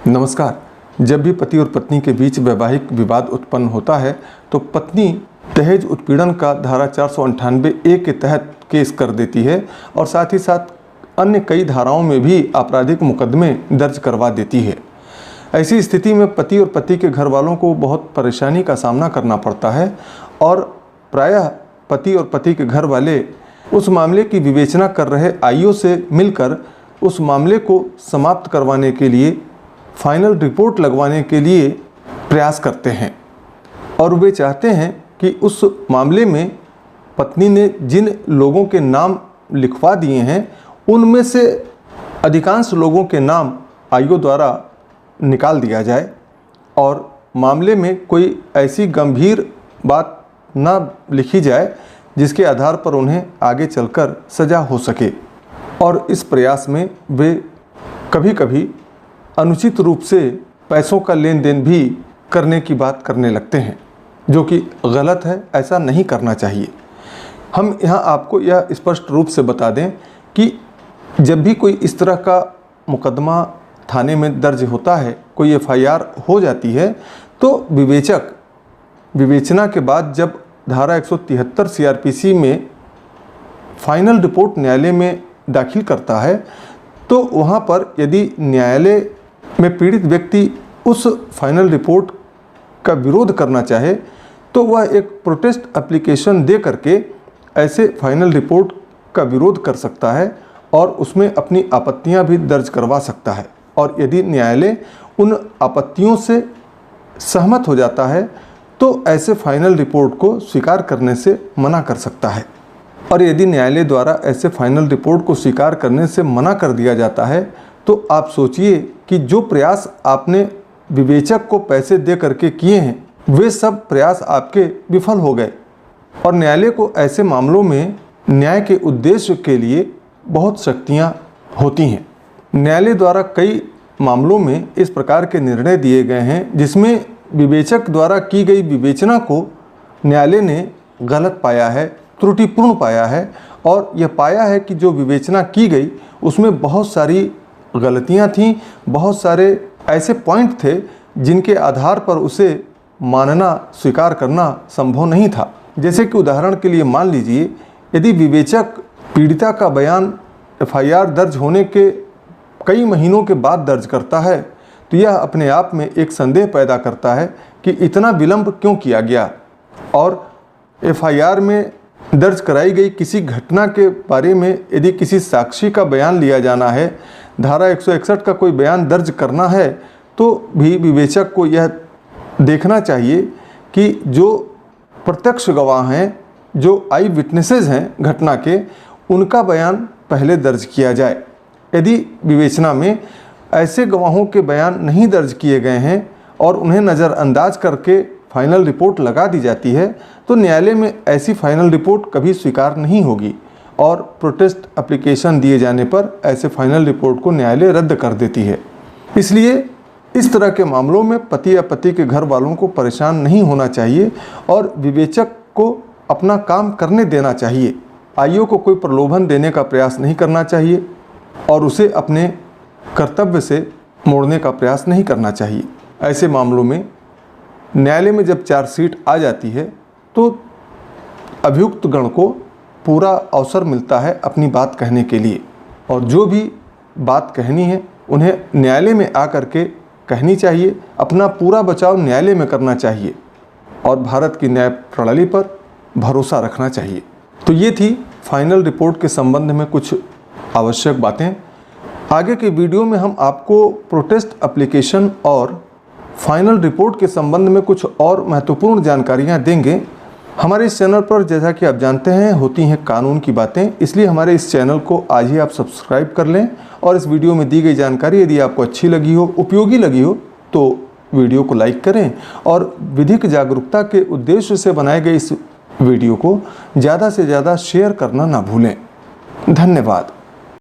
नमस्कार। जब भी पति और पत्नी के बीच वैवाहिक विवाद उत्पन्न होता है तो पत्नी दहेज उत्पीड़न का धारा 498A के तहत केस कर देती है और साथ ही साथ अन्य कई धाराओं में भी आपराधिक मुकदमे दर्ज करवा देती है। ऐसी स्थिति में पति और पति के घर वालों को बहुत परेशानी का सामना करना पड़ता है और प्रायः पति और पति के घर वाले उस मामले की विवेचना कर रहे आईओ से मिलकर उस मामले को समाप्त करवाने के लिए फाइनल रिपोर्ट लगवाने के लिए प्रयास करते हैं और वे चाहते हैं कि उस मामले में पत्नी ने जिन लोगों के नाम लिखवा दिए हैं उनमें से अधिकांश लोगों के नाम आईओ द्वारा निकाल दिया जाए और मामले में कोई ऐसी गंभीर बात न लिखी जाए जिसके आधार पर उन्हें आगे चलकर सज़ा हो सके। और इस प्रयास में वे कभी कभी अनुचित रूप से पैसों का लेन देन भी करने की बात करने लगते हैं, जो कि गलत है। ऐसा नहीं करना चाहिए। हम यहाँ आपको यह स्पष्ट रूप से बता दें कि जब भी कोई इस तरह का मुकदमा थाने में दर्ज होता है, कोई FIR हो जाती है, तो विवेचक विवेचना के बाद जब धारा 173 CRPC में फाइनल रिपोर्ट न्यायालय में दाखिल करता है तो वहाँ पर यदि न्यायालय में पीड़ित व्यक्ति उस फाइनल रिपोर्ट का विरोध करना चाहे तो वह एक प्रोटेस्ट एप्लीकेशन दे करके ऐसे फाइनल रिपोर्ट का विरोध कर सकता है और उसमें अपनी आपत्तियां भी दर्ज करवा सकता है। और यदि न्यायालय उन आपत्तियों से सहमत हो जाता है तो ऐसे फाइनल रिपोर्ट को स्वीकार करने से मना कर सकता है। और यदि न्यायालय द्वारा ऐसे फाइनल रिपोर्ट को स्वीकार करने से मना कर दिया जाता है तो आप सोचिए कि जो प्रयास आपने विवेचक को पैसे दे करके किए हैं वे सब प्रयास आपके विफल हो गए। और न्यायालय को ऐसे मामलों में न्याय के उद्देश्य के लिए बहुत शक्तियां होती हैं। न्यायालय द्वारा कई मामलों में इस प्रकार के निर्णय दिए गए हैं जिसमें विवेचक द्वारा की गई विवेचना को न्यायालय ने गलत पाया है, त्रुटिपूर्ण पाया है और यह पाया है कि जो विवेचना की गई उसमें बहुत सारी गलतियां थीं, बहुत सारे ऐसे पॉइंट थे जिनके आधार पर उसे मानना, स्वीकार करना संभव नहीं था। जैसे कि उदाहरण के लिए मान लीजिए, यदि विवेचक पीड़िता का बयान FIR दर्ज होने के कई महीनों के बाद दर्ज करता है तो यह अपने आप में एक संदेह पैदा करता है कि इतना विलंब क्यों किया गया। और FIR में दर्ज कराई गई किसी घटना के बारे में यदि किसी साक्षी का बयान लिया जाना है, धारा 161 का कोई बयान दर्ज करना है तो भी विवेचक को यह देखना चाहिए कि जो प्रत्यक्ष गवाह हैं, जो आई विटनेसेस हैं घटना के, उनका बयान पहले दर्ज किया जाए। यदि विवेचना में ऐसे गवाहों के बयान नहीं दर्ज किए गए हैं और उन्हें नज़रअंदाज करके फाइनल रिपोर्ट लगा दी जाती है तो न्यायालय में ऐसी फाइनल रिपोर्ट कभी स्वीकार नहीं होगी और प्रोटेस्ट एप्लीकेशन दिए जाने पर ऐसे फाइनल रिपोर्ट को न्यायालय रद्द कर देती है। इसलिए इस तरह के मामलों में पति या पति के घर वालों को परेशान नहीं होना चाहिए और विवेचक को अपना काम करने देना चाहिए। आईओ को कोई प्रलोभन देने का प्रयास नहीं करना चाहिए और उसे अपने कर्तव्य से मोड़ने का प्रयास नहीं करना चाहिए। ऐसे मामलों में न्यायालय में जब चार्जशीट आ जाती है तो अभियुक्त गण को पूरा अवसर मिलता है अपनी बात कहने के लिए और जो भी बात कहनी है उन्हें न्यायालय में आकर के कहनी चाहिए। अपना पूरा बचाव न्यायालय में करना चाहिए और भारत की न्याय प्रणाली पर भरोसा रखना चाहिए। तो ये थी फाइनल रिपोर्ट के संबंध में कुछ आवश्यक बातें। आगे के वीडियो में हम आपको प्रोटेस्ट एप्लीकेशन और फाइनल रिपोर्ट के संबंध में कुछ और महत्वपूर्ण जानकारियाँ देंगे। हमारे इस चैनल पर जैसा कि आप जानते हैं होती हैं कानून की बातें, इसलिए हमारे इस चैनल को आज ही आप सब्सक्राइब कर लें और इस वीडियो में दी गई जानकारी यदि आपको अच्छी लगी हो, उपयोगी लगी हो तो वीडियो को लाइक करें और विधिक जागरूकता के उद्देश्य से बनाए गए इस वीडियो को ज़्यादा से ज़्यादा शेयर करना ना भूलें। धन्यवाद।